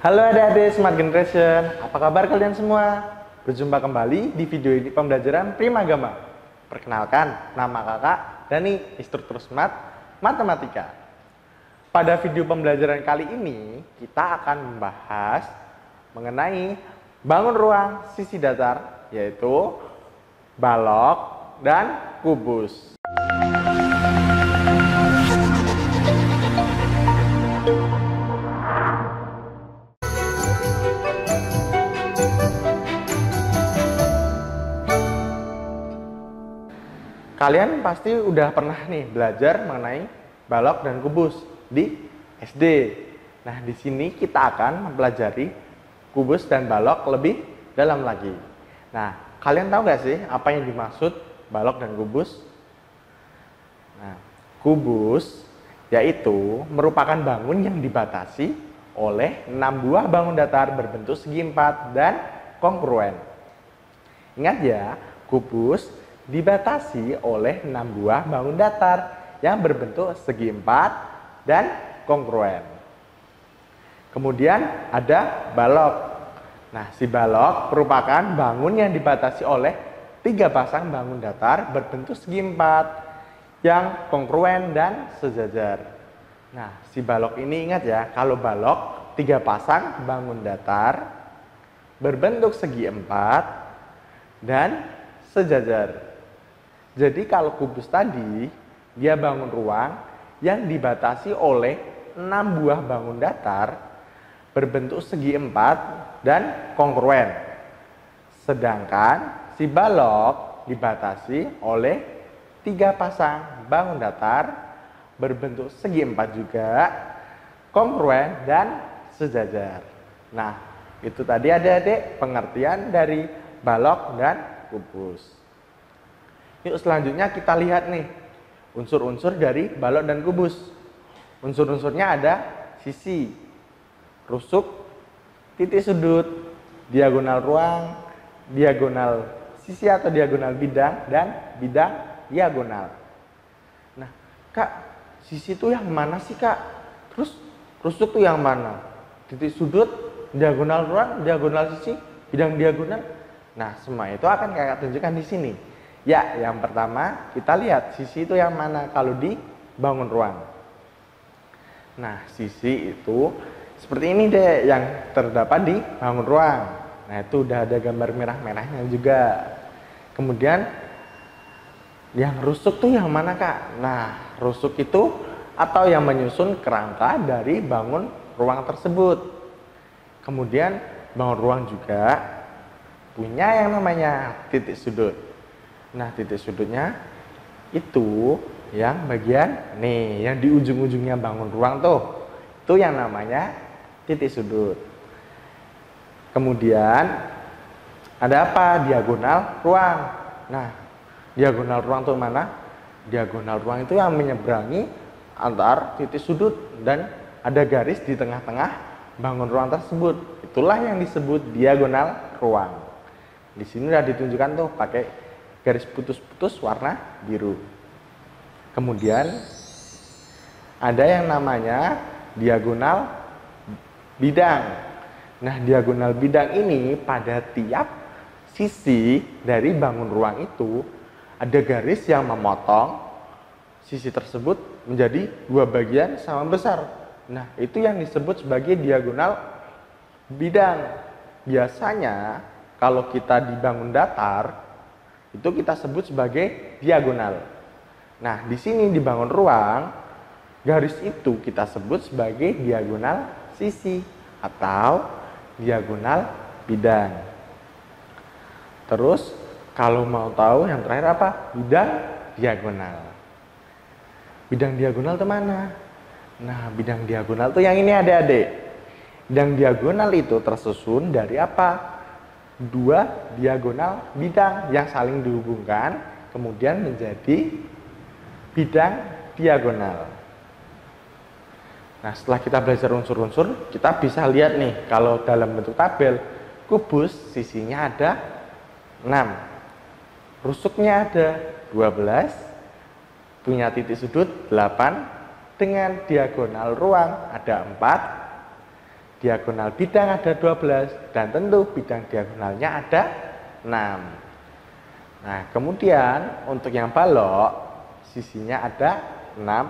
Halo adik-adik Smart Generation, apa kabar kalian semua? Berjumpa kembali di video ini pembelajaran Primagama. Perkenalkan, nama kakak Dani, instruktur Smart Matematika. Pada video pembelajaran kali ini, kita akan membahas mengenai bangun ruang sisi datar, yaitu balok dan kubus. Kalian pasti udah pernah nih belajar mengenai balok dan kubus di SD. Nah, di sini kita akan mempelajari kubus dan balok lebih dalam lagi. Nah, kalian tahu nggak sih apa yang dimaksud balok dan kubus? Nah, kubus yaitu merupakan bangun yang dibatasi oleh 6 buah bangun datar berbentuk segi empat dan kongruen. Ingat ya, kubus dibatasi oleh 6 buah bangun datar yang berbentuk segi empat dan kongruen. Kemudian ada balok. Nah, si balok merupakan bangun yang dibatasi oleh 3 pasang bangun datar berbentuk segi empat yang kongruen dan sejajar. Nah, si balok ini ingat ya, kalau balok 3 pasang bangun datar berbentuk segi empat dan sejajar. Jadi kalau kubus tadi, dia bangun ruang yang dibatasi oleh 6 buah bangun datar berbentuk segi empat dan kongruen. Sedangkan si balok dibatasi oleh 3 pasang bangun datar berbentuk segi empat juga, kongruen dan sejajar. Nah, itu tadi adik-adik pengertian dari balok dan kubus. Yuk selanjutnya kita lihat nih unsur-unsur dari balok dan kubus. Unsur-unsurnya ada sisi, rusuk, titik sudut, diagonal ruang, diagonal sisi atau diagonal bidang, dan bidang diagonal. Nah, Kak, sisi itu yang mana sih, Kak? Terus rusuk itu yang mana? Titik sudut, diagonal ruang, diagonal sisi, bidang diagonal. Nah, semua itu akan kakak tunjukkan di sini. Ya, yang pertama kita lihat sisi itu yang mana kalau di bangun ruang. Nah, sisi itu seperti ini deh yang terdapat di bangun ruang. Nah, itu udah ada gambar merah-merahnya juga. Kemudian yang rusuk tuh yang mana, Kak? Nah, rusuk itu atau yang menyusun kerangka dari bangun ruang tersebut. Kemudian bangun ruang juga punya yang namanya titik sudut. Nah, titik sudutnya itu yang bagian nih, yang di ujung-ujungnya bangun ruang tuh. Itu yang namanya titik sudut. Kemudian ada apa? Diagonal ruang. Nah, diagonal ruang tuh mana? Diagonal ruang itu yang menyeberangi antar titik sudut dan ada garis di tengah-tengah bangun ruang tersebut. Itulah yang disebut diagonal ruang. Di sini udah ditunjukkan tuh pakai garis putus-putus warna biru. Kemudian ada yang namanya diagonal bidang. Nah, diagonal bidang ini pada tiap sisi dari bangun ruang itu ada garis yang memotong sisi tersebut menjadi 2 bagian sama besar. Nah, itu yang disebut sebagai diagonal bidang. Biasanya kalau kita dibangun datar itu kita sebut sebagai diagonal. Nah, di sini dibangun ruang, garis itu kita sebut sebagai diagonal sisi atau diagonal bidang. Terus, kalau mau tahu yang terakhir apa? Bidang diagonal. Bidang diagonal itu mana? Nah, bidang diagonal itu yang ini adik-adik. Bidang diagonal itu tersusun dari apa? 2 diagonal bidang yang saling dihubungkan kemudian menjadi bidang diagonal. Nah, setelah kita belajar unsur-unsur, kita bisa lihat nih kalau dalam bentuk tabel kubus sisinya ada 6, rusuknya ada 12, punya titik sudut 8, dengan diagonal ruang ada 4, diagonal bidang ada 12, dan tentu bidang diagonalnya ada 6. Nah, kemudian untuk yang balok, sisinya ada 6,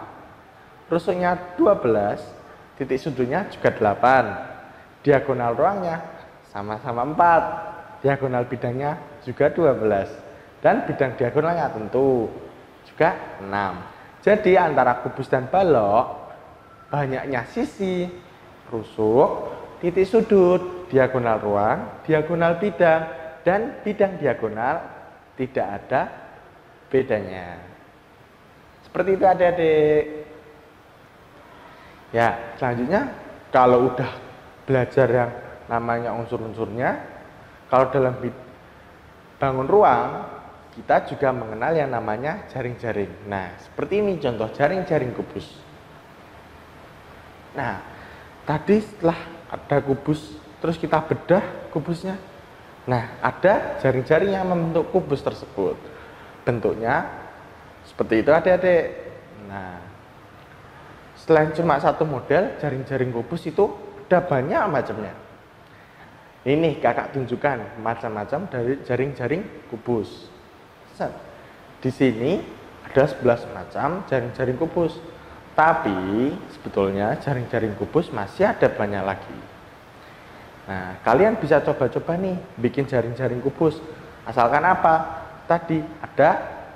rusuknya 12, titik sudutnya juga 8, diagonal ruangnya sama-sama 4, diagonal bidangnya juga 12, dan bidang diagonalnya tentu juga 6. Jadi antara kubus dan balok, banyaknya sisi, rusuk, titik sudut, diagonal ruang, diagonal bidang, dan bidang diagonal tidak ada bedanya. Seperti itu adik-adik. Ya, selanjutnya kalau udah belajar yang namanya unsur-unsurnya, kalau dalam bangun ruang, kita juga mengenal yang namanya jaring-jaring. Nah, seperti ini contoh jaring-jaring kubus. Nah, tadi setelah ada kubus, terus kita bedah kubusnya. Nah, ada jaring-jaring yang membentuk kubus tersebut. Bentuknya seperti itu adik-adik. Nah, selain cuma satu model, jaring-jaring kubus itu ada banyak macamnya. Ini kakak tunjukkan macam-macam dari jaring-jaring kubus. Di sini ada 11 macam jaring-jaring kubus. Tapi sebetulnya jaring-jaring kubus masih ada banyak lagi. Nah, kalian bisa coba-coba nih bikin jaring-jaring kubus. Asalkan apa? Tadi ada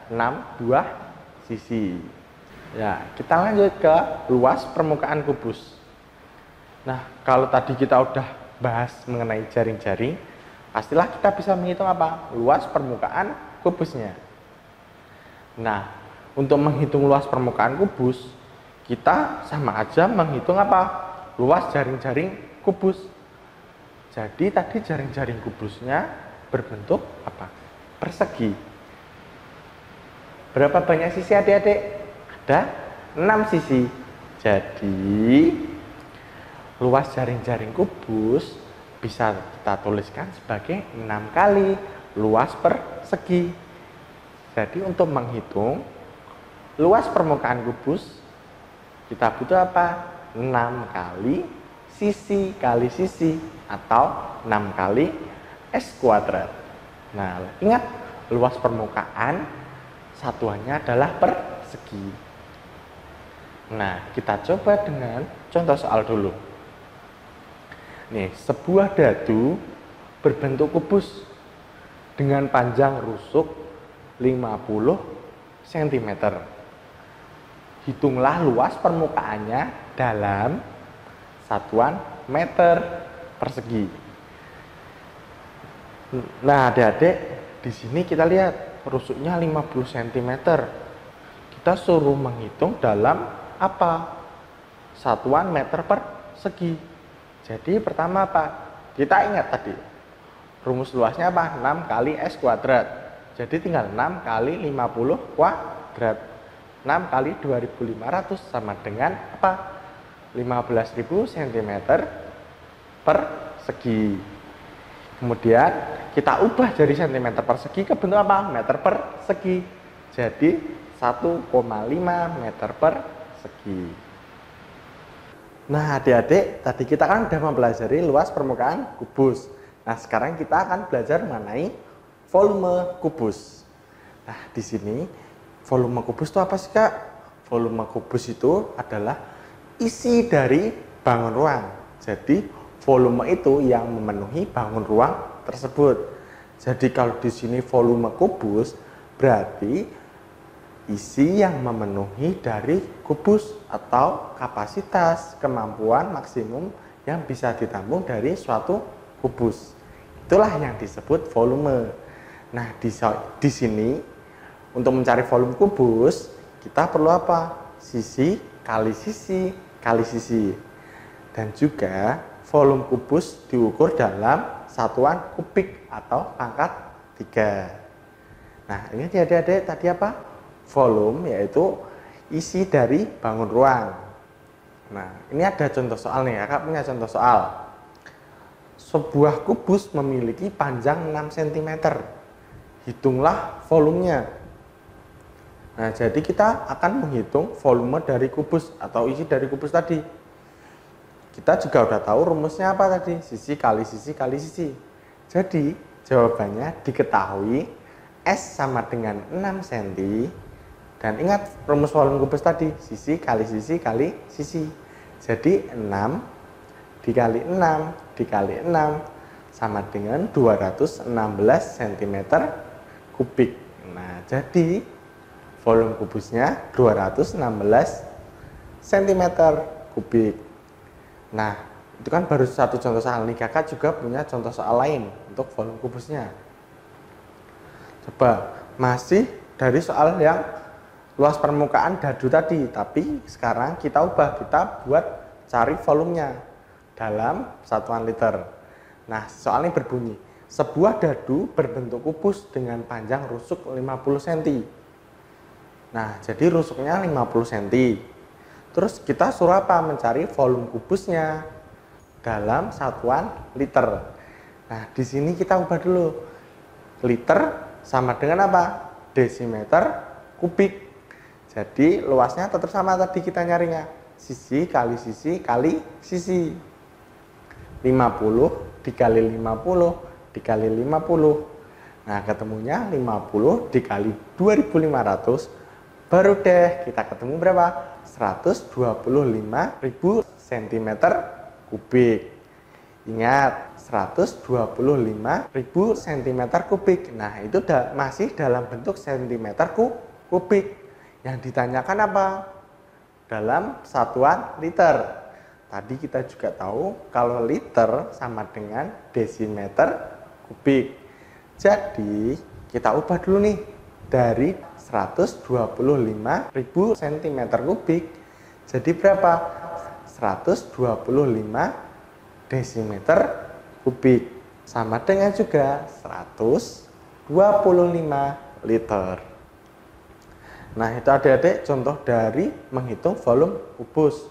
6 buah sisi. Ya, kita lanjut ke luas permukaan kubus. Nah, kalau tadi kita udah bahas mengenai jaring-jaring, pastilah kita bisa menghitung apa? Luas permukaan kubusnya. Nah, untuk menghitung luas permukaan kubus, kita sama aja menghitung apa? Luas jaring-jaring kubus. Jadi tadi jaring-jaring kubusnya berbentuk apa? Persegi. Berapa banyak sisi adik-adik? Ada 6 sisi. Jadi luas jaring-jaring kubus bisa kita tuliskan sebagai 6 kali luas persegi. Jadi untuk menghitung luas permukaan kubus, kita butuh apa? 6 kali sisi kali sisi, atau 6 kali S kuadrat. Nah, ingat luas permukaan satuannya adalah persegi. Nah, kita coba dengan contoh soal dulu. Nih, sebuah dadu berbentuk kubus dengan panjang rusuk 50 cm. Hitunglah luas permukaannya dalam satuan meter persegi. Nah, adik-adik, di sini kita lihat rusuknya 50 cm. Kita suruh menghitung dalam apa? Satuan meter persegi. Jadi pertama apa? Kita ingat tadi rumus luasnya apa? 6 kali S kuadrat. Jadi tinggal 6 kali 50 kuadrat. 6 kali 2500 sama dengan apa? 15.000 cm persegi. Kemudian kita ubah jadi cm persegi ke bentuk apa? Meter persegi. Jadi 1,5 meter persegi. Nah, adik-adik, tadi kita kan sudah mempelajari luas permukaan kubus. Nah, sekarang kita akan belajar mengenai volume kubus. Nah, di sini volume kubus itu apa sih, Kak? Volume kubus itu adalah isi dari bangun ruang. Jadi, volume itu yang memenuhi bangun ruang tersebut. Jadi, kalau di sini volume kubus berarti isi yang memenuhi dari kubus atau kapasitas kemampuan maksimum yang bisa ditampung dari suatu kubus. Itulah yang disebut volume. Nah, di sini untuk mencari volume kubus, kita perlu apa? Sisi kali sisi kali sisi. Dan juga volume kubus diukur dalam satuan kubik atau pangkat 3. Nah, ini adik-adik tadi apa? Volume yaitu isi dari bangun ruang. Nah, ini ada contoh soal nih, Kakak punya contoh soal. Sebuah kubus memiliki panjang 6 cm. Hitunglah volumenya. Nah, jadi kita akan menghitung volume dari kubus atau isi dari kubus tadi. kita juga udah tahu rumusnya apa tadi, sisi kali sisi kali sisi. Jadi jawabannya diketahui S sama dengan 6 cm. Dan ingat rumus volume kubus tadi, sisi kali sisi kali sisi. Jadi 6 dikali 6 dikali 6 sama dengan 216 cm kubik. Nah, jadi volume kubusnya 216 cm kubik. Nah, itu kan baru satu contoh soal nih. Kakak juga punya contoh soal lain untuk volume kubusnya. Coba, masih dari soal yang luas permukaan dadu tadi, tapi sekarang kita ubah, kita buat cari volumenya dalam satuan liter. Nah, soal ini berbunyi, sebuah dadu berbentuk kubus dengan panjang rusuk 50 cm. Nah, jadi rusuknya 50 cm. Terus kita suruh apa? Mencari volume kubusnya dalam satuan liter. Nah, di sini kita ubah dulu. Liter sama dengan apa? Desimeter kubik. Jadi luasnya tetap sama tadi kita nyarinya. Sisi kali sisi kali sisi. 50 dikali 50 dikali 50. Nah, ketemunya 50 dikali 2500. Baru deh kita ketemu berapa? 125.000 cm kubik. Ingat, 125.000 cm kubik. Nah, itu masih dalam bentuk cm kubik. Yang ditanyakan apa? Dalam satuan liter. Tadi kita juga tahu kalau liter sama dengan desimeter kubik. Jadi, kita ubah dulu nih dari 125.000 cm kubik jadi berapa? 125 desimeter kubik sama dengan juga 125 liter. Nah, itu adik-adik contoh dari menghitung volume kubus.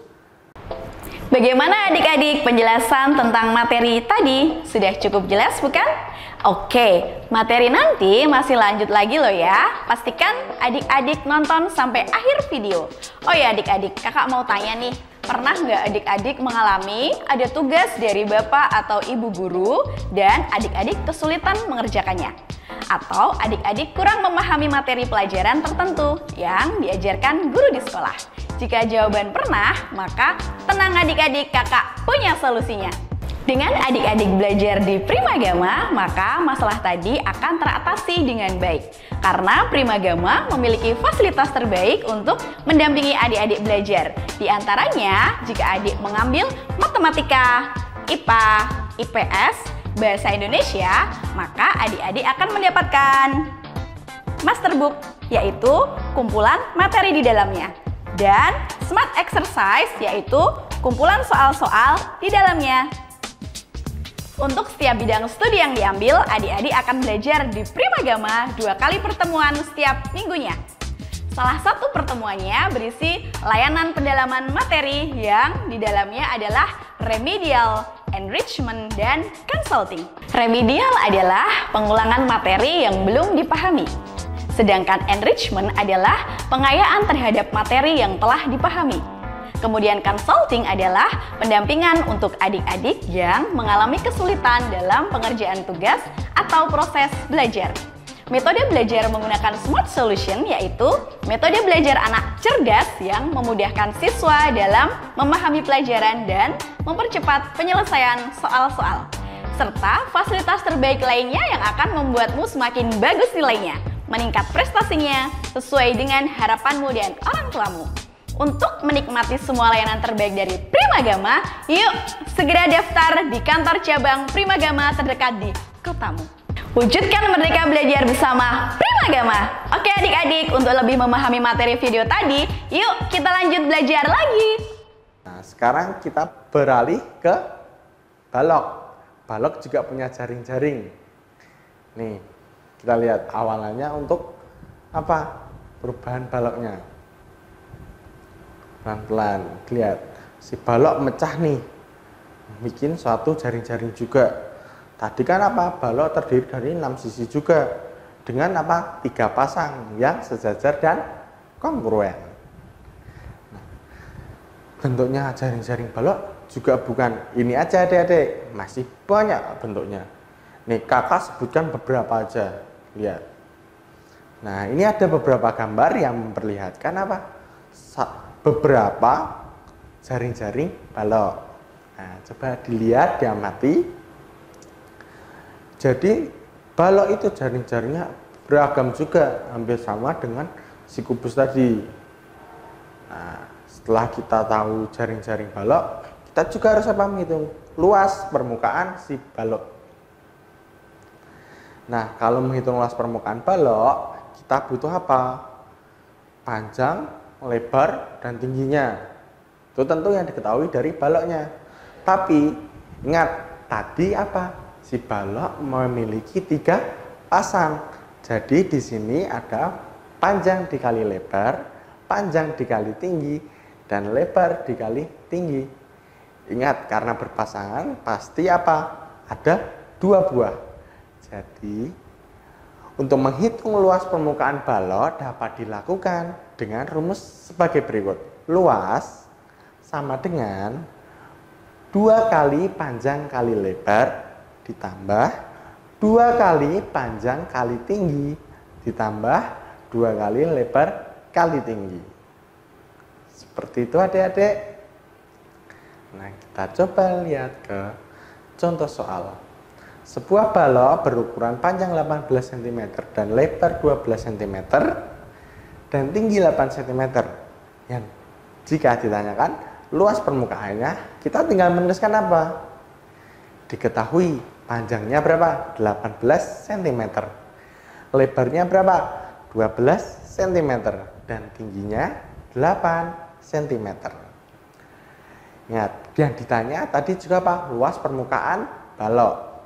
Bagaimana adik-adik penjelasan tentang materi tadi? Sudah cukup jelas bukan? Oke, materi nanti masih lanjut lagi loh ya. Pastikan adik-adik nonton sampai akhir video. Oh ya adik-adik, kakak mau tanya nih. Pernah nggak adik-adik mengalami ada tugas dari bapak atau ibu guru dan adik-adik kesulitan mengerjakannya? Atau adik-adik kurang memahami materi pelajaran tertentu yang diajarkan guru di sekolah? Jika jawaban pernah, maka tenang adik-adik, kakak punya solusinya. Dengan adik-adik belajar di Primagama, maka masalah tadi akan teratasi dengan baik. Karena Primagama memiliki fasilitas terbaik untuk mendampingi adik-adik belajar. Di antaranya, jika adik mengambil matematika, IPA, IPS, bahasa Indonesia, maka adik-adik akan mendapatkan Masterbook, yaitu kumpulan materi di dalamnya. Dan Smart Exercise, yaitu kumpulan soal-soal di dalamnya. Untuk setiap bidang studi yang diambil, adik-adik akan belajar di Primagama 2 kali pertemuan setiap minggunya. Salah satu pertemuannya berisi layanan pendalaman materi yang di dalamnya adalah remedial, enrichment, dan consulting. Remedial adalah pengulangan materi yang belum dipahami. Sedangkan enrichment adalah pengayaan terhadap materi yang telah dipahami. Kemudian consulting adalah pendampingan untuk adik-adik yang mengalami kesulitan dalam pengerjaan tugas atau proses belajar. Metode belajar menggunakan Smart Solution yaitu metode belajar anak cerdas yang memudahkan siswa dalam memahami pelajaran dan mempercepat penyelesaian soal-soal. Serta fasilitas terbaik lainnya yang akan membuatmu semakin bagus nilainya, meningkat prestasinya sesuai dengan harapanmu dan orang tuamu. Untuk menikmati semua layanan terbaik dari Primagama, yuk segera daftar di kantor cabang Primagama terdekat di kotamu. Wujudkan merdeka belajar bersama Primagama. Oke adik-adik, untuk lebih memahami materi video tadi, yuk kita lanjut belajar lagi. Nah, sekarang kita beralih ke balok. Balok juga punya jaring-jaring. Nih, kita lihat awalannya untuk apa? Perubahan baloknya. Pelan-pelan, lihat si balok mecah nih, bikin suatu jaring-jaring juga. Tadi kan apa? Balok terdiri dari 6 sisi juga, dengan apa? 3 pasang yang sejajar dan kongruen. Nah, bentuknya jaring-jaring balok juga bukan ini aja adik-adik, masih banyak bentuknya. Nih kakak sebutkan beberapa aja, lihat. Nah ini ada beberapa gambar yang memperlihatkan apa? Beberapa jaring-jaring balok. Nah coba dilihat, diamati. Jadi balok itu jaring-jaringnya beragam juga, hampir sama dengan si kubus tadi. Nah, setelah kita tahu jaring-jaring balok, kita juga harus apa? Menghitung luas permukaan si balok. Nah, kalau menghitung luas permukaan balok, kita butuh apa? Panjang, lebar, dan tingginya. Itu tentu yang diketahui dari baloknya. Tapi ingat tadi apa? Si balok memiliki 3 pasang. Jadi di sini ada panjang dikali lebar, panjang dikali tinggi, dan lebar dikali tinggi. Ingat, karena berpasangan pasti apa? Ada 2 buah. Jadi untuk menghitung luas permukaan balok dapat dilakukan dengan rumus sebagai berikut. Luas sama dengan 2 kali panjang kali lebar ditambah 2 kali panjang kali tinggi ditambah 2 kali lebar kali tinggi. Seperti itu adik-adik. Nah kita coba lihat ke contoh soal. Sebuah balok berukuran panjang 18 cm dan lebar 12 cm dan tinggi 8 cm. Yang jika ditanyakan luas permukaannya, kita tinggal menuliskan apa? Diketahui panjangnya berapa? 18 cm. Lebarnya berapa? 12 cm. Dan tingginya 8 cm. Ingat, yang ditanya tadi juga apa? Luas permukaan balok.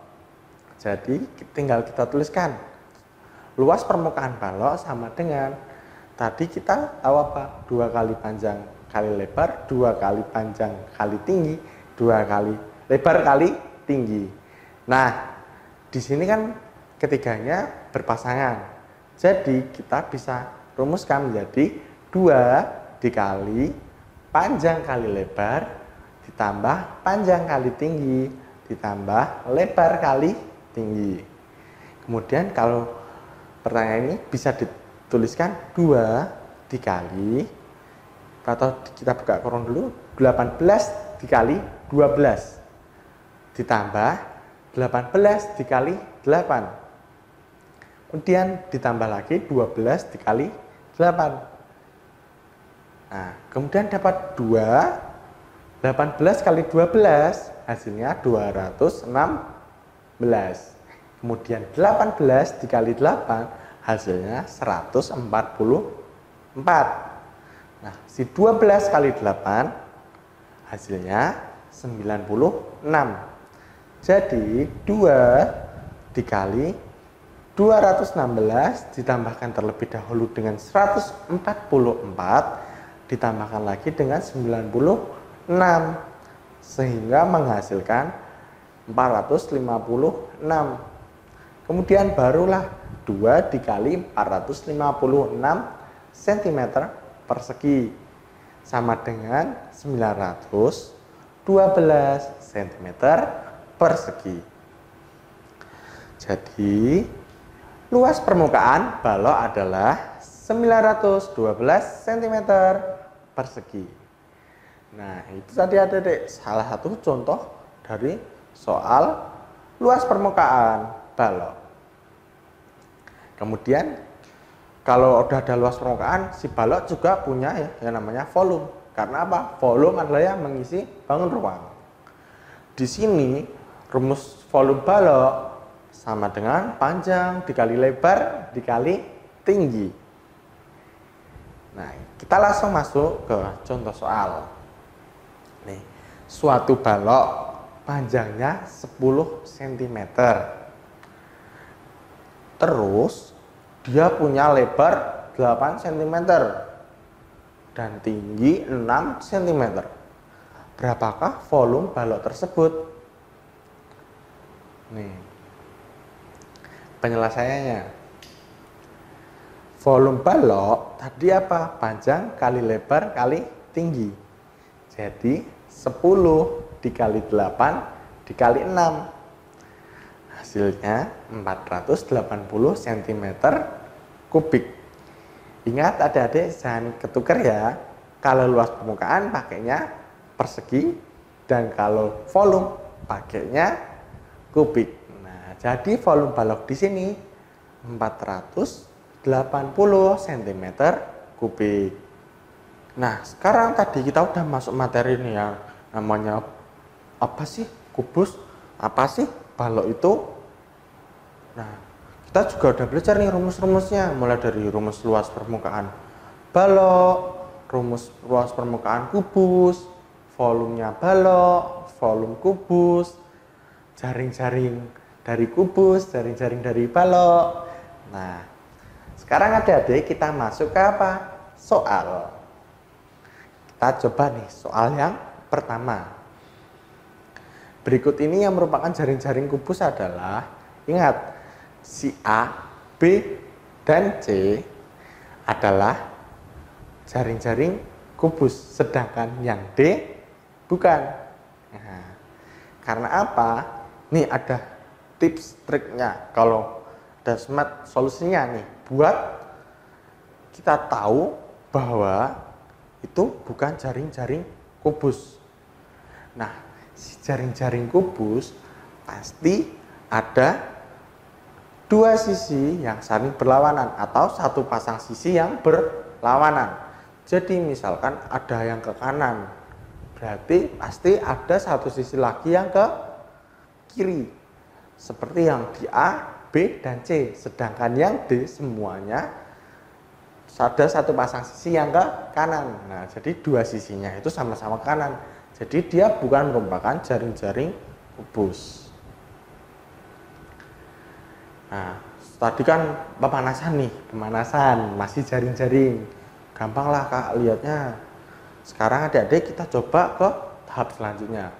Jadi tinggal kita tuliskan. Luas permukaan balok sama dengan tadi kita tahu apa? 2 kali panjang kali lebar, 2 kali panjang kali tinggi, 2 kali lebar kali tinggi. Nah, di sini kan ketiganya berpasangan. Jadi kita bisa rumuskan menjadi 2 dikali panjang kali lebar ditambah panjang kali tinggi ditambah lebar kali tinggi. Kemudian kalau pertanyaan ini bisa dituliskan 2 dikali, atau kita buka kurung dulu, 18 dikali 12 ditambah 18 dikali 8. Kemudian ditambah lagi 12 dikali 8. Nah, kemudian dapat 2, 18 kali 12 hasilnya 216. Kemudian 18 dikali 8 hasilnya 144. Nah, si 12 kali 8 hasilnya 96. Jadi 2 dikali 216 ditambahkan terlebih dahulu dengan 144 ditambahkan lagi dengan 96 sehingga menghasilkan 456. Kemudian barulah 2 dikali 456 cm persegi sama dengan 912 cm persegi. Jadi luas permukaan balok adalah 912 cm persegi. Nah, itu tadi adik-adik salah satu contoh dari soal luas permukaan balok. Kemudian kalau udah ada luas permukaan, si balok juga punya ya yang namanya volume. Karena apa? Volume adalah yang mengisi bangun ruang. Di sini rumus volume balok sama dengan panjang dikali lebar dikali tinggi. Nah, kita langsung masuk ke contoh soal. Nih, suatu balok panjangnya 10 cm. Terus dia punya lebar 8 cm dan tinggi 6 cm. Berapakah volume balok tersebut? Nih, penyelesaiannya. Volume balok tadi apa? Panjang kali lebar kali tinggi. Jadi 10 dikali 8 dikali 6. Hasilnya 480 cm kubik. Ingat adik-adik, jangan ketukar ya. Kalau luas permukaan pakainya persegi, dan kalau volume pakainya kubik. Nah, jadi volume balok di sini 480 cm kubik. Nah, sekarang tadi kita udah masuk materi nih ya. Namanya apa sih kubus? Apa sih balok itu? Nah, kita juga udah belajar nih rumus-rumusnya, mulai dari rumus luas permukaan balok, rumus luas permukaan kubus, volumenya balok, volume kubus, jaring-jaring dari kubus, jaring-jaring dari balok. Nah, sekarang adik-adik kita masuk ke apa? Soal. Kita coba nih soal yang pertama. Berikut ini yang merupakan jaring-jaring kubus adalah, ingat, si A, B, dan C adalah jaring-jaring kubus, sedangkan yang D bukan. Nah, karena apa? Nih ada tips triknya kalau ada smart solusinya nih, buat kita tahu bahwa itu bukan jaring-jaring kubus. Nah, si jaring-jaring kubus pasti ada dua sisi yang saling berlawanan atau satu pasang sisi yang berlawanan. Jadi misalkan ada yang ke kanan, berarti pasti ada satu sisi lagi yang ke kiri. Seperti yang di A, B, dan C. Sedangkan yang D semuanya ada satu pasang sisi yang ke kanan. Nah, jadi dua sisinya itu sama-sama kanan. Jadi dia bukan merupakan jaring-jaring kubus. Nah, tadi kan pemanasan, masih jaring-jaring. Gampang lah Kak lihatnya. Sekarang adik-adik kita coba ke tahap selanjutnya.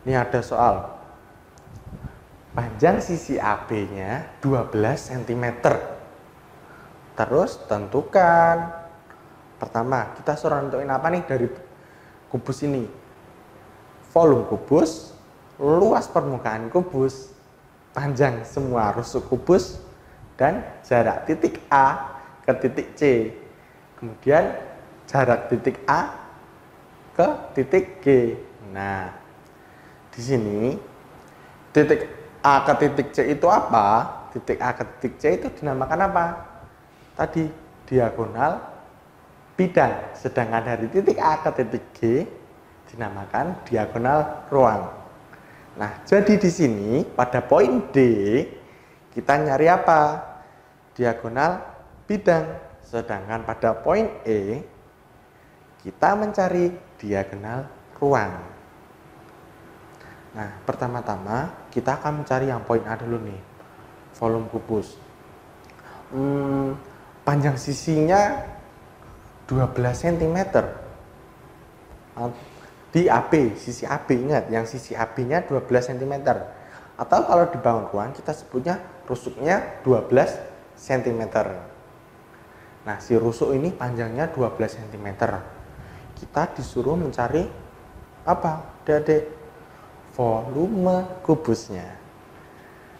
Ini ada soal. Panjang sisi AB-nya 12 cm. Terus tentukan. Pertama, kita suruh nentuin apa nih dari kubus ini? Volume kubus, luas permukaan kubus, panjang semua rusuk kubus, dan jarak titik A ke titik C. Kemudian jarak titik A ke titik G. Nah, di sini titik A ke titik C itu apa? Titik A ke titik C itu dinamakan apa? Tadi diagonal bidang. Sedangkan dari titik A ke titik G dinamakan diagonal ruang. Nah, jadi di sini pada poin D kita nyari apa? Diagonal bidang. Sedangkan pada poin E kita mencari diagonal ruang. Nah, pertama-tama kita akan mencari yang poin A dulu nih. Volume kubus. Panjang sisinya 12 cm. Di AB, sisi AB, ingat yang sisi AB-nya 12 cm. Atau kalau dibangun ruang kita sebutnya rusuknya 12 cm. Nah, si rusuk ini panjangnya 12 cm. Kita disuruh mencari apa? Adik-adik, volume kubusnya.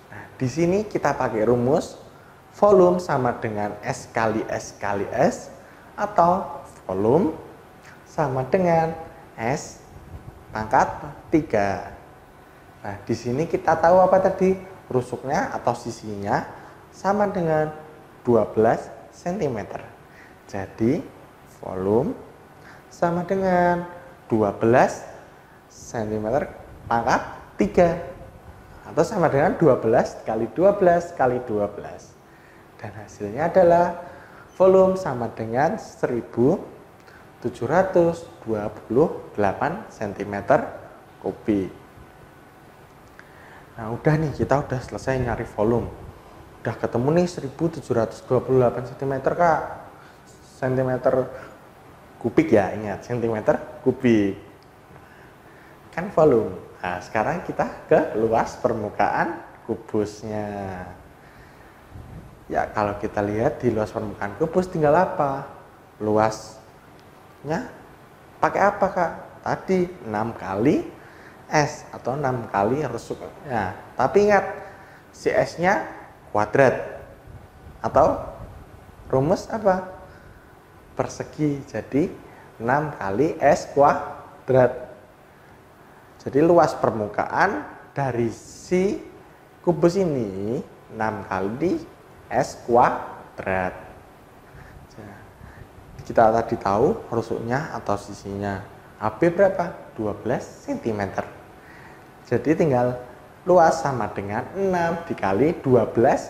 Nah, di sini kita pakai rumus volume sama dengan S kali S kali S, atau volume sama dengan S pangkat 3. Nah, di sini kita tahu apa tadi? Rusuknya atau sisinya sama dengan 12 cm. Jadi, volume sama dengan 12 cm pangkat 3. Atau sama dengan 12 kali 12 kali 12. Dan hasilnya adalah volume sama dengan 1728 cm kubik. Nah, udah nih, kita udah selesai nyari volume. Udah ketemu nih 1728 cm Kak. Cm kubik ya, ingat, cm kubik. Kan volume. Nah, sekarang kita ke luas permukaan kubusnya. Ya, kalau kita lihat di luas permukaan kubus tinggal apa? Luasnya pakai apa Kak? Tadi 6 kali S atau 6 kali rusuknya. Tapi ingat, si S-nya kuadrat atau rumus apa? Persegi. Jadi 6 kali S kuadrat. Jadi luas permukaan dari si kubus ini 6 kali S kuadrat. Kita tadi tahu rusuknya atau sisinya AB berapa? 12 cm. Jadi tinggal luas sama dengan 6 dikali 12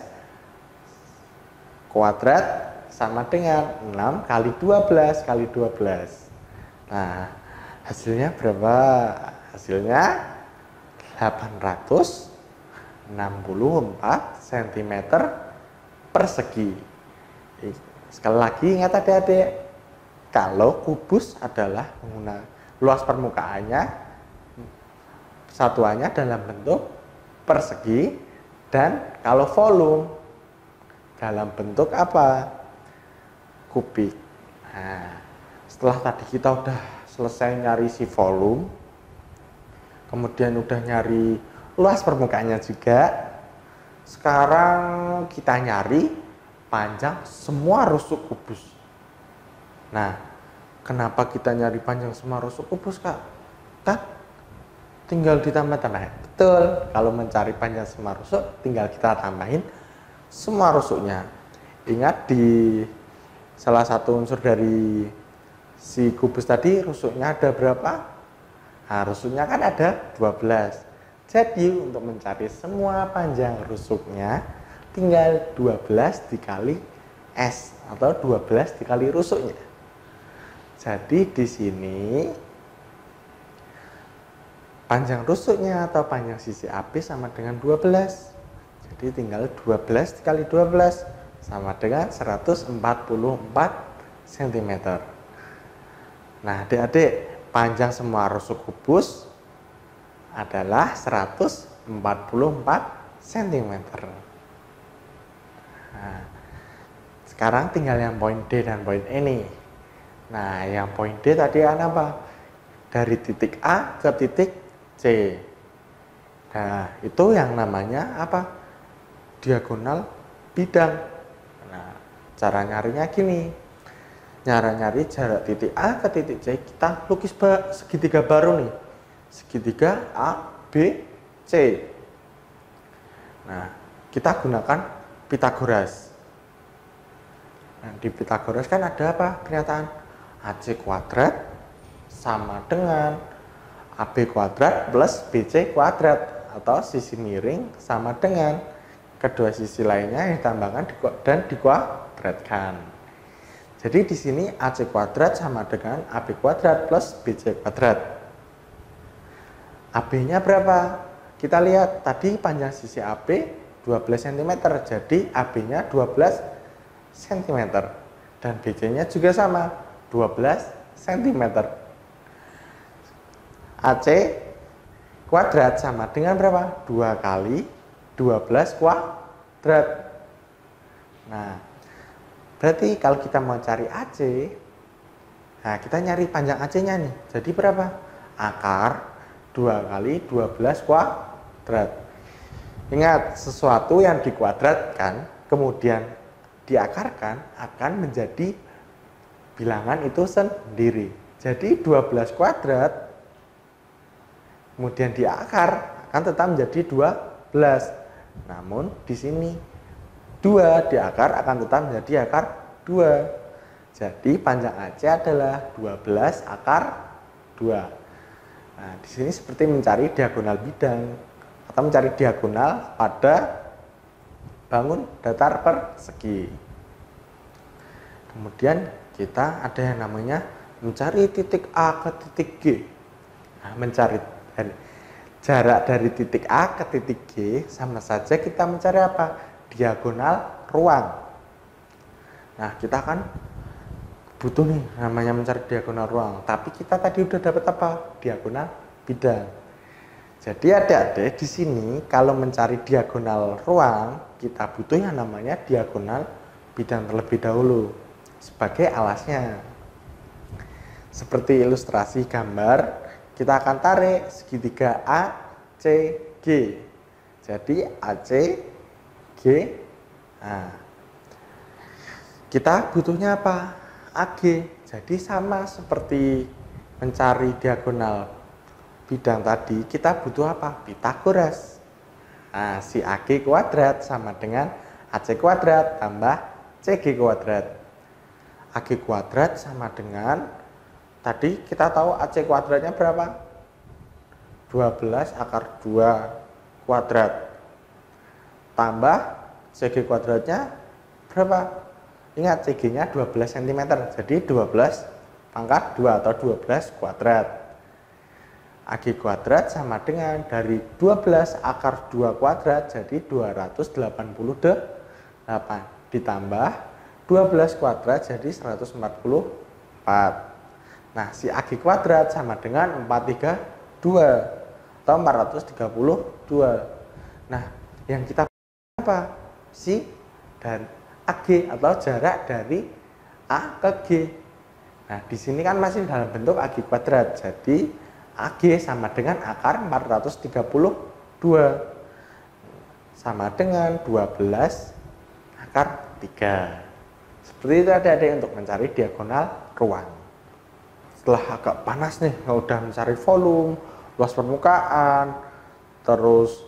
kuadrat sama dengan 6 kali 12 kali 12. Nah, hasilnya berapa? Hasilnya 864 cm persegi. Sekali lagi ingat adik-adik, kalau kubus adalah menggunakan luas permukaannya satuannya dalam bentuk persegi, dan kalau volume dalam bentuk apa? Kubik. Nah, setelah tadi kita udah selesai nyari si volume, kemudian udah nyari luas permukaannya juga, sekarang kita nyari panjang semua rusuk kubus. Nah, kenapa kita nyari panjang semua rusuk kubus, Kak? Kan tinggal ditambah-tambahin. Betul, kalau mencari panjang semua rusuk tinggal kita tambahin semua rusuknya. Ingat, di salah satu unsur dari si kubus tadi rusuknya ada berapa? Nah, rusuknya kan ada 12. Jadi untuk mencari semua panjang rusuknya tinggal 12 dikali S atau 12 dikali rusuknya. Jadi di sini panjang rusuknya atau panjang sisi AB sama dengan 12. Jadi tinggal 12 dikali 12 sama dengan 144 cm. Nah, adik-adik, panjang semua rusuk kubus adalah 144 cm. Nah, sekarang tinggal yang poin D dan poin E nih. Nah, yang poin D tadi apa? Dari titik A ke titik C. Nah, itu yang namanya apa? Diagonal bidang. Nah, cara nyarinya gini. Cara nyari jarak titik A ke titik C, kita lukis segitiga baru nih. Segitiga A, B, C. Nah, kita gunakan Pitagoras. Nah, di Pitagoras kan ada apa pernyataan? AC kuadrat sama dengan AB kuadrat plus BC kuadrat, atau sisi miring sama dengan kedua sisi lainnya yang ditambahkan dan dikuadratkan. Jadi di sini AC kuadrat sama dengan AB kuadrat plus BC kuadrat. AB-nya berapa? Kita lihat tadi panjang sisi AB 12 cm, jadi AB-nya 12 cm dan BC-nya juga sama 12 cm. AC kuadrat sama dengan berapa? 2 kali 12 kuadrat. Nah, berarti kalau kita mau cari AC, nah kita nyari panjang AC-nya nih. Jadi berapa? Akar 2 kali 12 kuadrat. Ingat, sesuatu yang dikuadratkan kemudian diakarkan akan menjadi bilangan itu sendiri. Jadi 12 kuadrat kemudian diakar akan tetap menjadi 12. Namun di sini 2 diakar akan tetap menjadi akar 2. Jadi panjang AC adalah 12 akar 2. Nah, di sini seperti mencari diagonal bidang atau mencari diagonal pada bangun datar persegi. Kemudian kita ada yang namanya mencari titik A ke titik G. Nah, mencari jarak dari titik A ke titik G sama saja kita mencari apa? Diagonal ruang. Nah, kita kan butuh nih namanya mencari diagonal ruang, tapi kita tadi udah dapat apa? Diagonal bidang. Jadi adik-adik di sini kalau mencari diagonal ruang, kita butuh yang namanya diagonal bidang terlebih dahulu sebagai alasnya. Seperti ilustrasi gambar kita akan tarik segitiga ACG. Jadi ACG. Nah, kita butuhnya apa? AG. Jadi sama seperti mencari diagonal bidang tadi, kita butuh apa? Pitagoras. Nah, si AG kuadrat sama dengan AC kuadrat tambah CG kuadrat. AG kuadrat sama dengan, tadi kita tahu AC kuadratnya berapa? 12 akar 2 kuadrat. Tambah CG kuadratnya berapa? Ingat CG-nya 12 cm. Jadi 12 pangkat 2 atau 12 kuadrat. AG kuadrat sama dengan dari 12 akar 2 kuadrat jadi 288 ditambah 12 kuadrat jadi 144. Nah, si AG kuadrat sama dengan 432 atau 432. Nah, yang kita apa? Si dan AG atau jarak dari A ke G. Nah, di sini kan masih dalam bentuk AG kuadrat. Jadi AG sama dengan akar 432 sama dengan 12 akar 3. Seperti itu adik-adik untuk mencari diagonal ruang. Setelah agak panas nih, udah mencari volume, luas permukaan, terus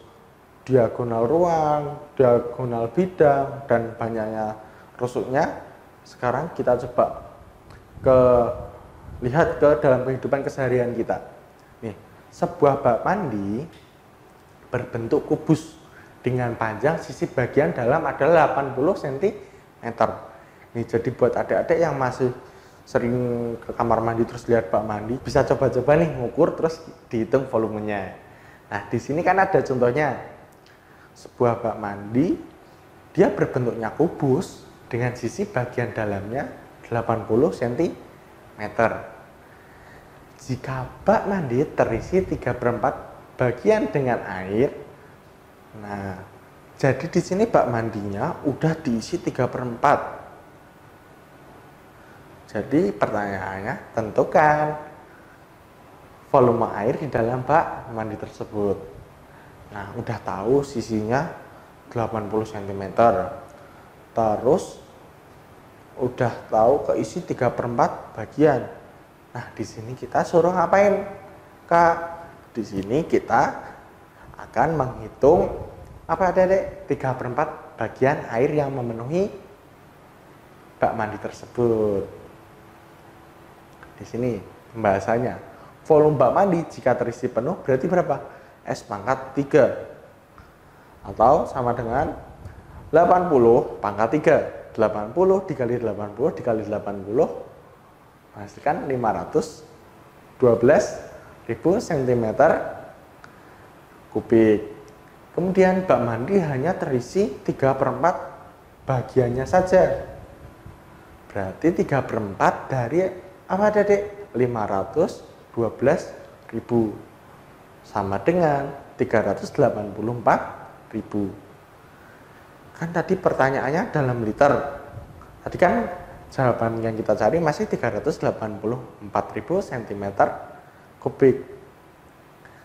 diagonal ruang, diagonal bidang, dan banyaknya rusuknya. Sekarang kita coba lihat ke dalam kehidupan keseharian kita. Nih, sebuah bak mandi berbentuk kubus dengan panjang sisi bagian dalam adalah 80 cm. Nih, jadi buat adik-adik yang masih sering ke kamar mandi terus lihat bak mandi, bisa coba-coba nih ngukur terus dihitung volumenya. Nah, di sini kan ada contohnya. Sebuah bak mandi dia berbentuknya kubus dengan sisi bagian dalamnya 80 cm. Jika bak mandi terisi 3/4 bagian dengan air, nah, jadi di sini bak mandinya udah diisi 3/4. Jadi pertanyaannya, tentukan volume air di dalam bak mandi tersebut. Nah, udah tahu sisinya 80 cm. Terus udah tahu keisi 3/4 bagian. Nah, di sini kita suruh ngapain, Kak? Di sini kita akan menghitung apa, Dedek? 3/4 bagian air yang memenuhi bak mandi tersebut. Di sini pembahasannya. Volume bak mandi jika terisi penuh berarti berapa? S pangkat 3. Atau sama dengan 80 pangkat 3. 80 dikali 80 dikali 80 menghasilkan 512.000 cm kubik. Kemudian bak mandi hanya terisi 3/4 bagiannya saja. Berarti 3/4 dari apa, Dedek? 512.000 sama dengan 384.000. Kan tadi pertanyaannya dalam liter. Tadi kan jawaban yang kita cari masih 384.000 cm kubik.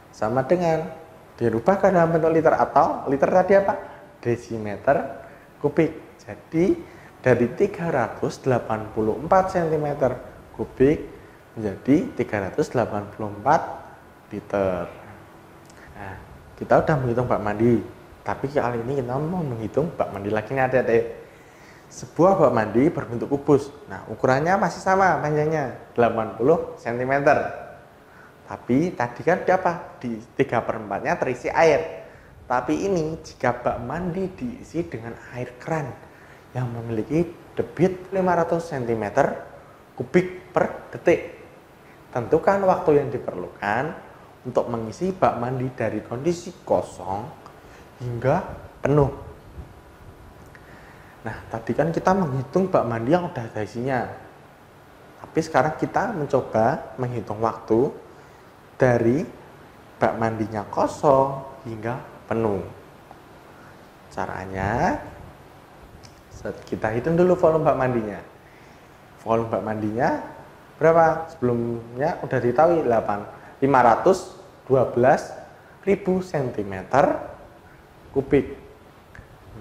Sama dengan dirubah ke dalam bentuk liter, atau liter tadi apa? Desimeter kubik. Jadi dari 384 cm kubik menjadi 384 liter. Nah, kita udah menghitung bak mandi, tapi kali ini kita mau menghitung bak mandi lagi nih, adik-adik. Sebuah bak mandi berbentuk kubus. Nah, ukurannya masih sama, panjangnya 80 cm. Tapi tadi kan apa? Di 3/4-nya terisi air. Tapi ini jika bak mandi diisi dengan air keran yang memiliki debit 500 cm kubik per detik. Tentukan waktu yang diperlukan untuk mengisi bak mandi dari kondisi kosong hingga penuh. Nah, tadi kan kita menghitung bak mandi yang udah ada isinya. Tapi sekarang kita mencoba menghitung waktu dari bak mandinya kosong hingga penuh. Caranya, kita hitung dulu volume bak mandinya. Volume bak mandinya berapa? Sebelumnya udah ditahui 512.000 cm kubik.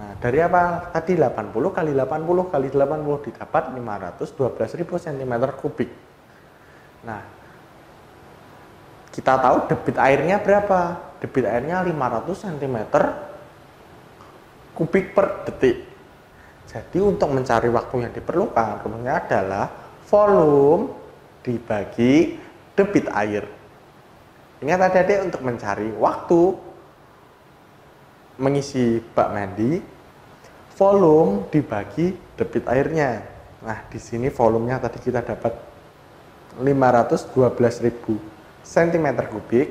Nah, dari apa? Tadi 80 kali 80 kali 80 didapat 512.000 cm kubik. Nah, kita tahu debit airnya berapa? Debit airnya 500 cm kubik per detik. Jadi untuk mencari waktu yang diperlukan, rumusnya adalah volume dibagi debit air. Ingat adik-adik, untuk mencari waktu mengisi bak mandi, volume dibagi debit airnya. Nah, di sini volumenya tadi kita dapat 512.000 cm kubik.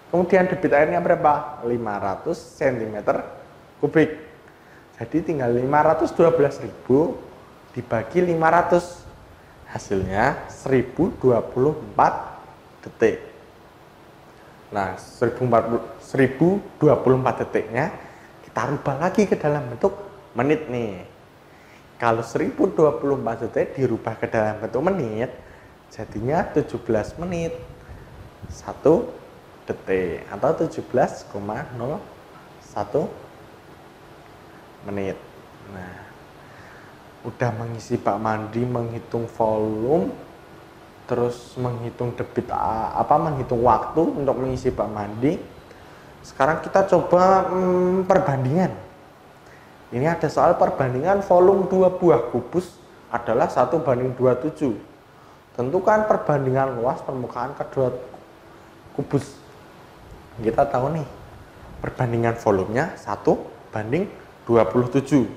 Kemudian debit airnya berapa? 500 cm kubik. Jadi tinggal 512.000 dibagi 500. Hasilnya 1024 detik. Nah, 1024 detiknya kita rubah lagi ke dalam bentuk menit nih. Kalau 1024 detik dirubah ke dalam bentuk menit, jadinya 17 menit 1 detik atau 17,01 menit. Nah, udah mengisi bak mandi, menghitung volume, terus menghitung debit menghitung waktu untuk mengisi bak mandi. Sekarang kita coba perbandingan. Ini ada soal perbandingan volume 2 buah kubus adalah 1:27. Tentukan perbandingan luas permukaan kedua kubus. Kita tahu nih, perbandingan volumenya 1:27.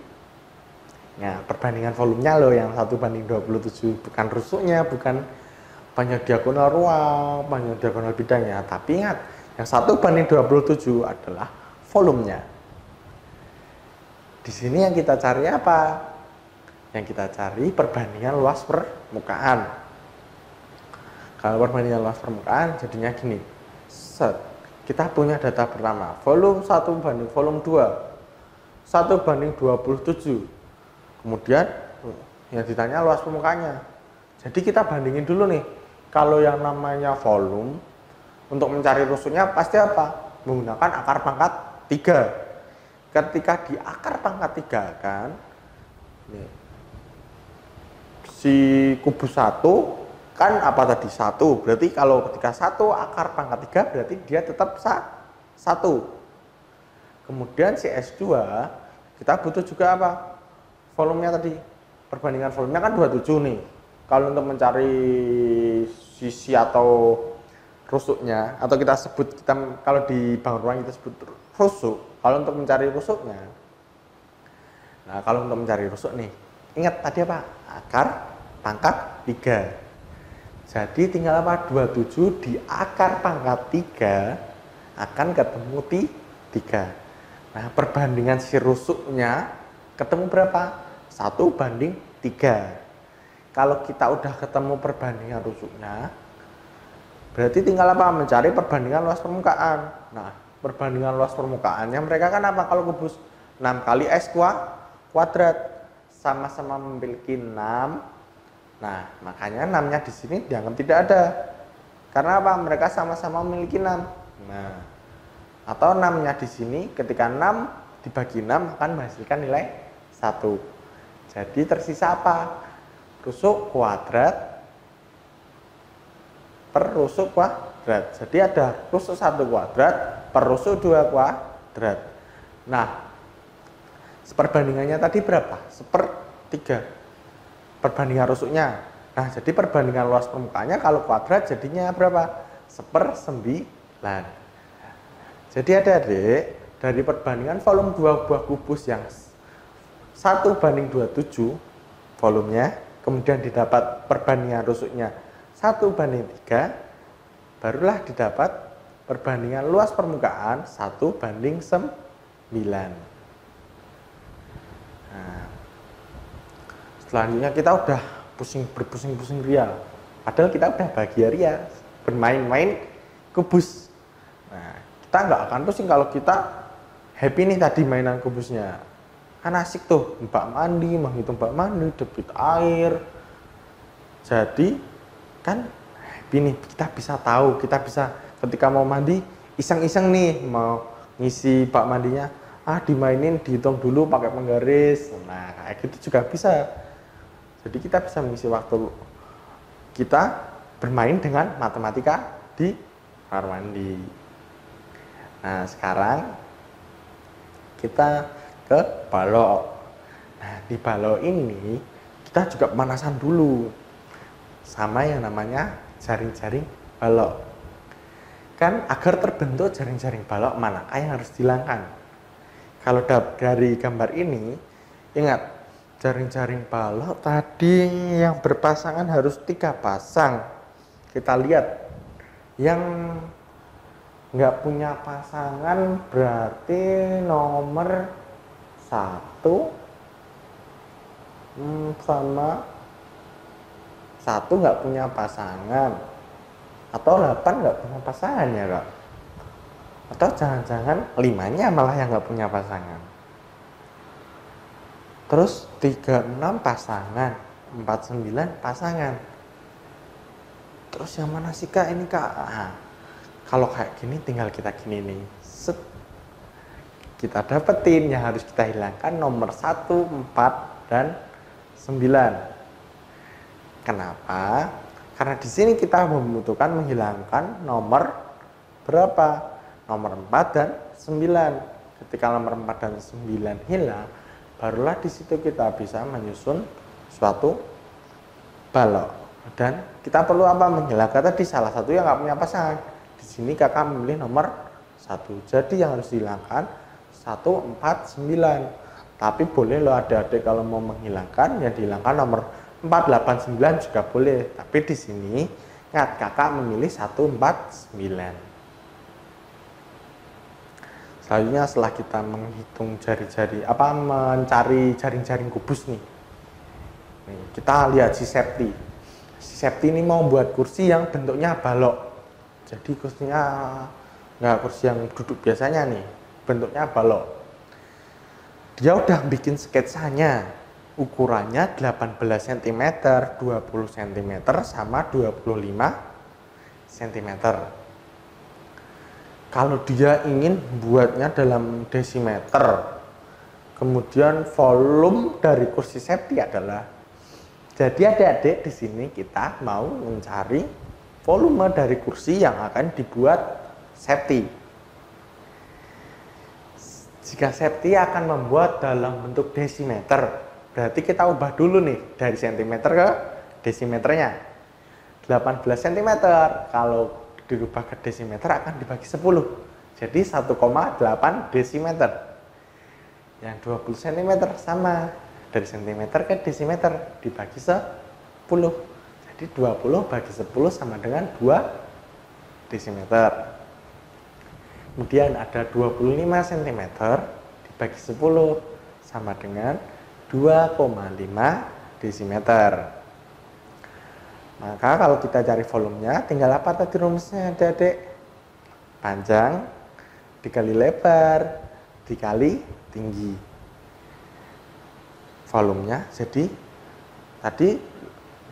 Nah, perbandingan volumenya loh yang 1:27, bukan rusuknya, bukan panjang diagonal ruang, panjang diagonal bidangnya. Tapi ingat, yang 1:27 adalah volumenya. Di sini yang kita cari apa? Yang kita cari perbandingan luas permukaan. Kalau perbandingan luas permukaan jadinya gini. Set. Kita punya data pertama, volume 1 banding volume 2. 1:27. Kemudian yang ditanya luas permukaannya. Jadi kita bandingin dulu nih. Kalau yang namanya volume, untuk mencari rusuknya pasti apa? Menggunakan akar pangkat 3. Ketika di akar pangkat 3 kan, nih, si kubus 1 kan apa tadi? 1. Berarti kalau ketika 1 akar pangkat 3 berarti dia tetap 1. Kemudian si S2 kita butuh juga apa? Volumenya tadi. Perbandingan volumenya kan 27 nih. Kalau untuk mencari sisi atau rusuknya, atau kita sebut, kalau di bangun ruang kita sebut rusuk. Kalau untuk mencari rusuknya, nah kalau untuk mencari rusuk nih, ingat tadi apa? Akar pangkat 3. Jadi tinggal apa? 27 di akar pangkat 3 akan ketemu 3. Nah, perbandingan si rusuknya ketemu berapa? 1:3. Kalau kita udah ketemu perbandingan rusuknya, berarti tinggal apa? Mencari perbandingan luas permukaan. Nah, perbandingan luas permukaannya mereka kan apa? Kalau kubus 6 kali S kuadrat, sama-sama memiliki 6. Nah, makanya 6-nya di sini dianggap tidak ada. Karena apa? Mereka sama-sama memiliki 6. Nah, atau 6-nya di sini ketika 6 dibagi 6 akan menghasilkan nilai 1. Jadi tersisa apa? Rusuk kuadrat per rusuk kuadrat. Jadi ada rusuk 1 kuadrat per rusuk 2 kuadrat. Nah, perbandingannya tadi berapa? 1/3 perbandingan rusuknya. Nah, jadi perbandingan luas permukaannya kalau kuadrat jadinya berapa? 1/9. Jadi adik-adik, dari perbandingan volume 2 buah kubus yang 1:27 volumenya, kemudian didapat perbandingan rusuknya 1/3, barulah didapat perbandingan luas permukaan 1/9. Nah, selanjutnya kita udah berpusing-pusing ria, padahal kita udah bahagia ria, bermain-main kubus. Nah, kita nggak akan pusing kalau kita happy nih tadi mainan kubusnya. Kan asik tuh, bak mandi, menghitung bak mandi, debit air. Jadi kan nih, kita bisa tahu, kita bisa ketika mau mandi iseng-iseng nih mau ngisi bak mandinya, dimainin, dihitung dulu pakai penggaris. Nah kayak gitu juga bisa. Jadi kita bisa mengisi waktu kita bermain dengan matematika di kamar mandi. Nah sekarang kita ke balok. Nah di balok ini kita juga pemanasan dulu sama yang namanya jaring-jaring balok. Kan agar terbentuk jaring-jaring balok, manakah yang harus dihilangkan? Kalau dari gambar ini, ingat jaring-jaring balok tadi yang berpasangan harus 3 pasang. Kita lihat yang nggak punya pasangan berarti nomor 1 sama 1 nggak punya pasangan, atau 8 nggak punya pasangan ya kak, atau jangan-jangan 5-nya malah yang nggak punya pasangan. Terus 36 pasangan, 49 pasangan. Terus yang mana sih kak ini kak? Kalau kayak gini tinggal kita gini nih, set, kita dapetin yang harus kita hilangkan nomor 1, 4, dan 9. Kenapa? Karena di sini kita membutuhkan menghilangkan nomor berapa? Nomor 4 dan 9. Ketika nomor 4 dan 9 hilang, barulah di situ kita bisa menyusun suatu balok. Dan kita perlu apa? Menghilangkan tadi salah satu yang nggak punya pasangan. Di sini kakak memilih nomor 1. Jadi yang harus dihilangkan 1, 4, 9. Tapi boleh loh adik-adik kalau mau menghilangkan, ya dihilangkan nomor 4, 8, 9 juga boleh. Tapi di sini ingat kakak memilih 1, 4, 9. Selanjutnya setelah kita menghitung jari-jari, mencari jaring-jaring kubus nih, kita lihat si Septi. Si Septi ini mau buat kursi yang bentuknya balok. Jadi kursinya nggak kursi yang duduk biasanya nih, bentuknya balok. Dia udah bikin sketsanya, ukurannya 18 cm, 20 cm, sama 25 cm. Kalau dia ingin buatnya dalam desimeter, kemudian volume dari kursi Septi adalah, jadi adik-adik di sini kita mau mencari volume dari kursi yang akan dibuat Septi. Jika Septi akan membuat dalam bentuk desimeter, berarti kita ubah dulu nih dari cm ke desimeternya. 18 cm kalau dirubah ke desimeter akan dibagi 10. Jadi 1,8 desimeter. Yang 20 cm sama, dari cm ke desimeter dibagi 10. Jadi 20 bagi 10 sama dengan 2 desimeter. Kemudian ada 25 cm dibagi 10 sama dengan 2,5 desimeter. Maka kalau kita cari volumenya, tinggal apa tadi rumusnya adik-adik? Panjang dikali lebar dikali tinggi. Volumenya jadi tadi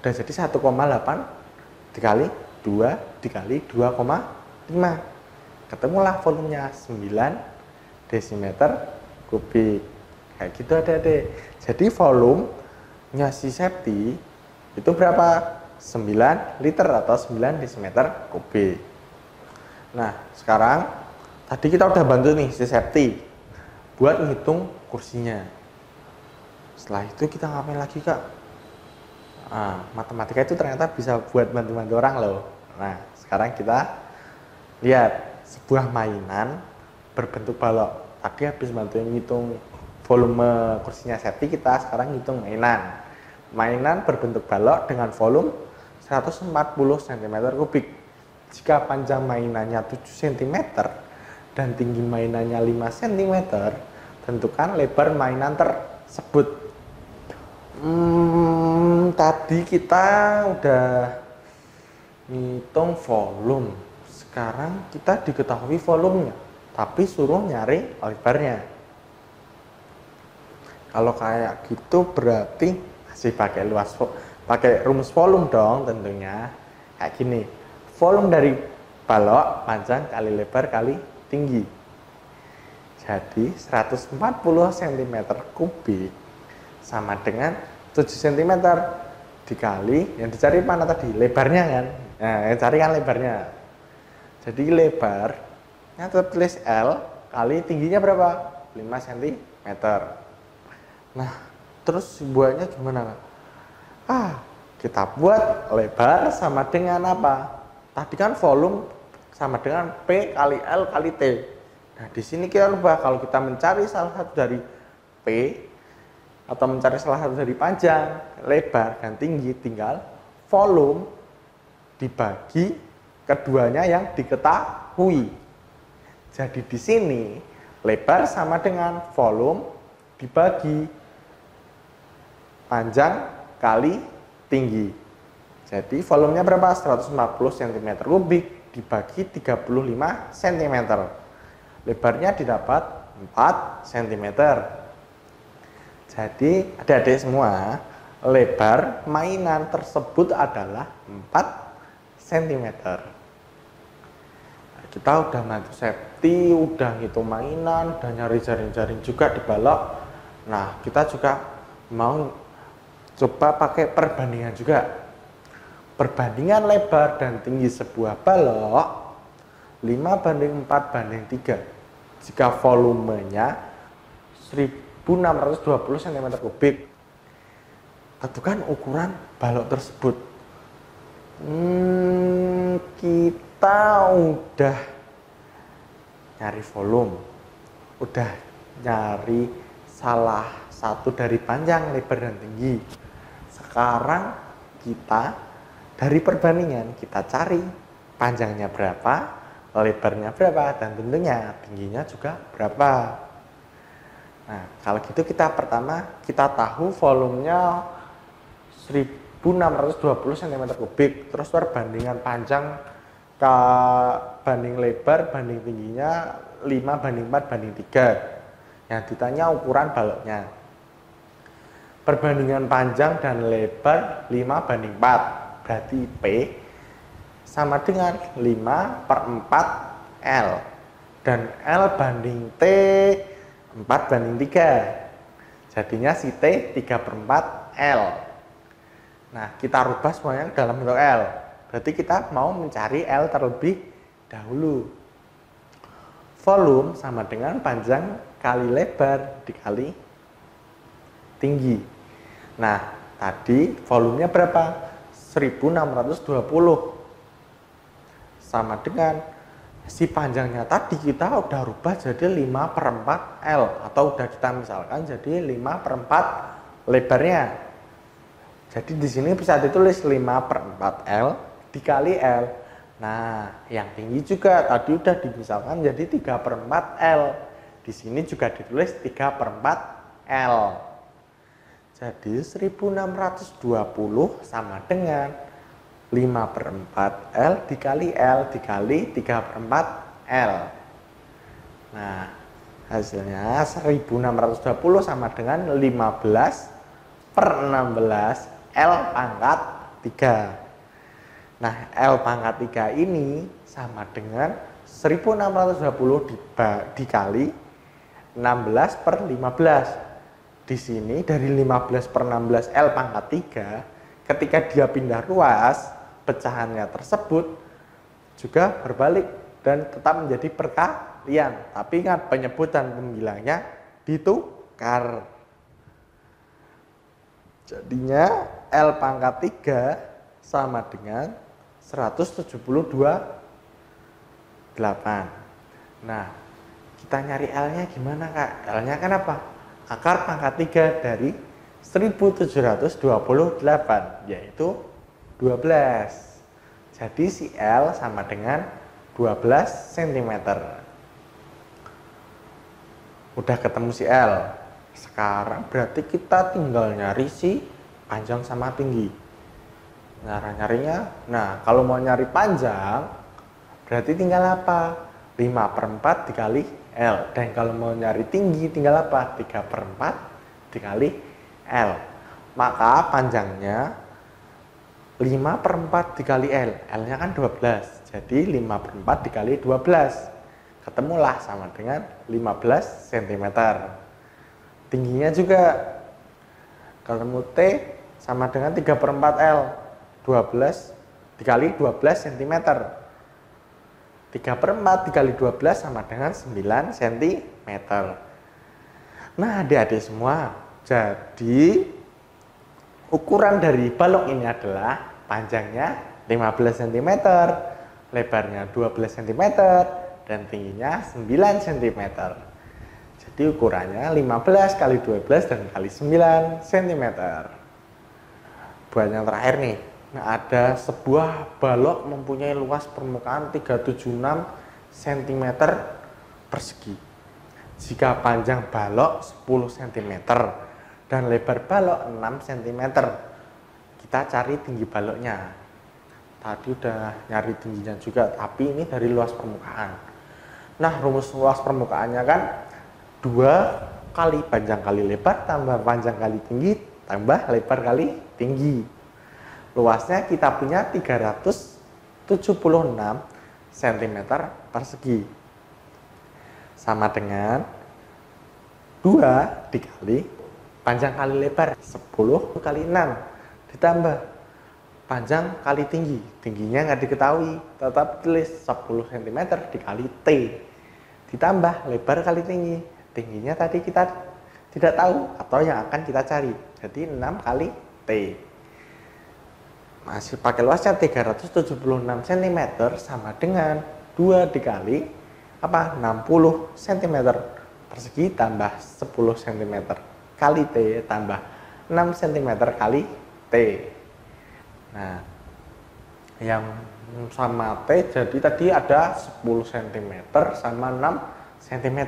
udah jadi 1,8 dikali 2 dikali 2,5. Ketemulah volumenya 9 desimeter kubik. Kayak gitu adik-adik. Jadi volumenya si Septi itu berapa? 9 liter atau 9 desimeter kubik. Nah sekarang tadi kita udah bantu nih si Septi buat ngitung kursinya. Setelah itu kita ngapain lagi kak? Matematika itu ternyata bisa buat bantu-bantu orang loh. Nah sekarang kita lihat sebuah mainan berbentuk balok. Tadi habis bantuin ngitung volume kursinya Septi, kita sekarang ngitung mainan berbentuk balok dengan volume 140 cm3. Jika panjang mainannya 7 cm dan tinggi mainannya 5 cm, tentukan lebar mainan tersebut. Tadi kita udah ngitung volume. Sekarang kita diketahui volumenya, tapi suruh nyari lebarnya. Kalau kayak gitu berarti masih pakai rumus volume dong tentunya. Kayak gini, volume dari balok panjang kali lebar kali tinggi. Jadi 140 cm kubik sama dengan 7 cm dikali yang dicari mana tadi? Lebarnya kan? Nah, yang cari kan lebarnya. Jadi lebarnya tetap tulis L kali tingginya berapa? 5 cm. Nah, terus buatnya gimana? Kita buat lebar sama dengan apa? Tadi kan volume sama dengan P kali L kali T. Nah, di sini kita rubah. Kalau kita mencari salah satu dari P atau mencari salah satu dari panjang, lebar, dan tinggi, tinggal volume dibagi keduanya yang diketahui. Jadi di sini lebar sama dengan volume dibagi panjang kali tinggi. Jadi volumenya berapa? 140 cm kubik dibagi 35 cm. Lebarnya didapat 4 cm. Jadi adik-adik semua, lebar mainan tersebut adalah 4 cm. Kita udah bantu safety, udah ngitung mainan, udah nyari jaring-jaring juga di balok. Nah, kita juga mau coba pakai perbandingan juga. Perbandingan lebar dan tinggi sebuah balok 5:4:3. Jika volumenya 1620 cm kubik. Tentukan ukuran balok tersebut. Kita udah nyari volume, udah nyari salah satu dari panjang, lebar, dan tinggi. Sekarang kita dari perbandingan kita cari panjangnya berapa, lebarnya berapa, dan tentunya tingginya juga berapa. Nah, kalau gitu kita pertama kita tahu volumenya 1620 cm kubik, terus perbandingan panjang ke banding lebar banding tingginya 5:4:3. Yang ditanya ukuran baloknya. Perbandingan panjang dan lebar 5:4, berarti P sama dengan 5/4 L, dan L banding T 4:3, jadinya si T 3/4 L. Nah, kita rubah semuanya dalam bentuk L, berarti kita mau mencari L terlebih dahulu. Volume sama dengan panjang kali lebar dikali tinggi. Nah, tadi volumenya berapa? 1620 sama dengan si panjangnya tadi kita udah rubah jadi 5/4 L, atau udah kita misalkan jadi 5/4 lebarnya. Jadi di sini bisa ditulis 5/4 L dikali L. Nah, yang tinggi juga tadi udah dimisalkan jadi 3/4 L. Di sini juga ditulis 3/4 L. Jadi 1620 sama dengan 5/4 L dikali L dikali 3/4 L. Nah, hasilnya 1620 sama dengan 15/16 L pangkat 3. Nah, L pangkat 3 ini sama dengan 1620 dikali 16/15. Di sini dari 15/16 L pangkat 3, ketika dia pindah ruas, pecahannya tersebut juga berbalik dan tetap menjadi perkalian. Tapi ingat, penyebutan pembilangnya ditukar. Jadinya L pangkat 3 sama dengan 172,8. Nah, kita nyari L-nya gimana, Kak? L-nya kan apa? Akar pangkat 3 dari 1728, yaitu 12. Jadi si L sama dengan 12 cm. Udah ketemu si L. Sekarang berarti kita tinggal nyari si panjang sama tinggi. Nyarinya, nah kalau mau nyari panjang berarti tinggal apa? 5/4 dikali L. Dan kalau mau nyari tinggi tinggal apa? 3/4 dikali L. Maka panjangnya 5/4 dikali L. L-nya kan 12. Jadi 5/4 dikali 12. Ketemulah sama dengan 15 cm. Tingginya juga ketemu T sama dengan 3/4 L. 12 dikali 12 cm. 3/4 dikali 12 sama dengan 9 cm. Nah, adik-adik semua, jadi ukuran dari balok ini adalah panjangnya 15 cm, lebarnya 12 cm, dan tingginya 9 cm. Jadi ukurannya 15 kali 12 dan kali 9 cm. Buat yang terakhir nih, nah ada sebuah balok mempunyai luas permukaan 376 cm persegi. Jika panjang balok 10 cm dan lebar balok 6 cm, kita cari tinggi baloknya. Tadi udah nyari tingginya juga, tapi ini dari luas permukaan. Nah, rumus luas permukaannya kan 2 kali panjang kali lebar tambah panjang kali tinggi tambah lebar kali tinggi. Luasnya kita punya 376 cm persegi. Sama dengan 2 dikali panjang kali lebar 10 kali 6 ditambah panjang kali tinggi. Tingginya nggak diketahui, tetap tulis 10 cm dikali T ditambah lebar kali tinggi. Tingginya tadi kita tidak tahu atau yang akan kita cari, jadi 6 kali T. Masih pakai luasnya 376 cm sama dengan 2 dikali 60 cm persegi tambah 10 cm kali T tambah 6 cm kali T. Nah, yang sama T jadi tadi ada 10 cm sama 6 cm.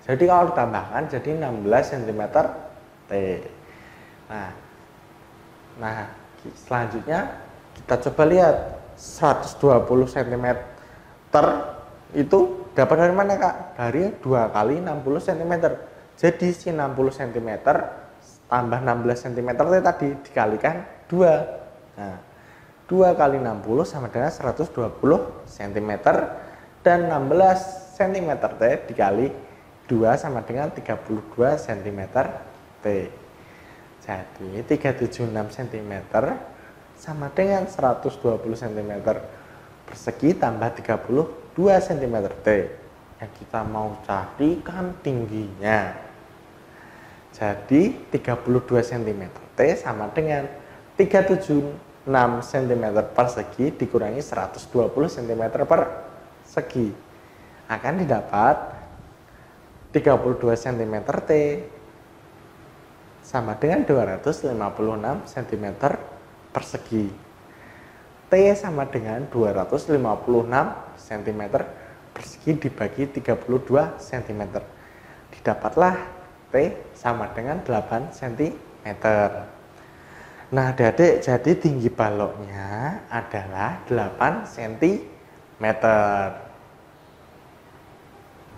Jadi kalau ditambahkan jadi 16 cm T. Nah, selanjutnya kita coba lihat 120 cm itu dapat dari mana, Kak? Dari 2 kali 60 cm. Jadi si 60 cm tambah 16 cm tadi dikalikan 2. Nah, 2 kali 60 sama dengan 120 cm dan 16 cm T dikali 2 sama dengan 32 cm T. Jadi 376 cm sama dengan 120 cm persegi tambah 32 cm T. Yang kita mau cari kan tingginya. Jadi 32 cm T sama dengan 376 cm persegi dikurangi 120 cm persegi. Akan didapat 32 cm T sama dengan 256 cm persegi. T sama dengan 256 cm persegi dibagi 32 cm. Didapatlah T sama dengan 8 cm. Nah, adik-adik, jadi tinggi baloknya adalah 8 cm.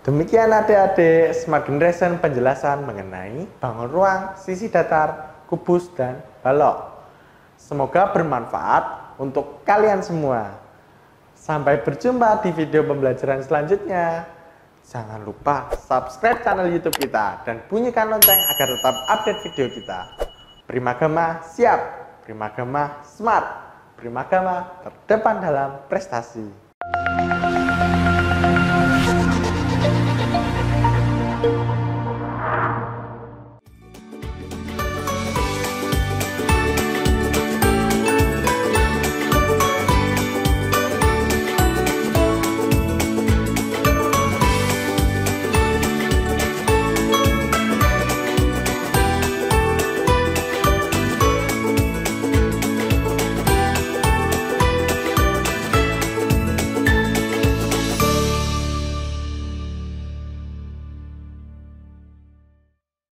Demikian adik-adik Smart Generation penjelasan mengenai bangun ruang, sisi datar, kubus, dan balok. Semoga bermanfaat untuk kalian semua. Sampai berjumpa di video pembelajaran selanjutnya. Jangan lupa subscribe channel YouTube kita dan bunyikan lonceng agar tetap update video kita. Primagama siap, Primagama smart, Primagama terdepan dalam prestasi.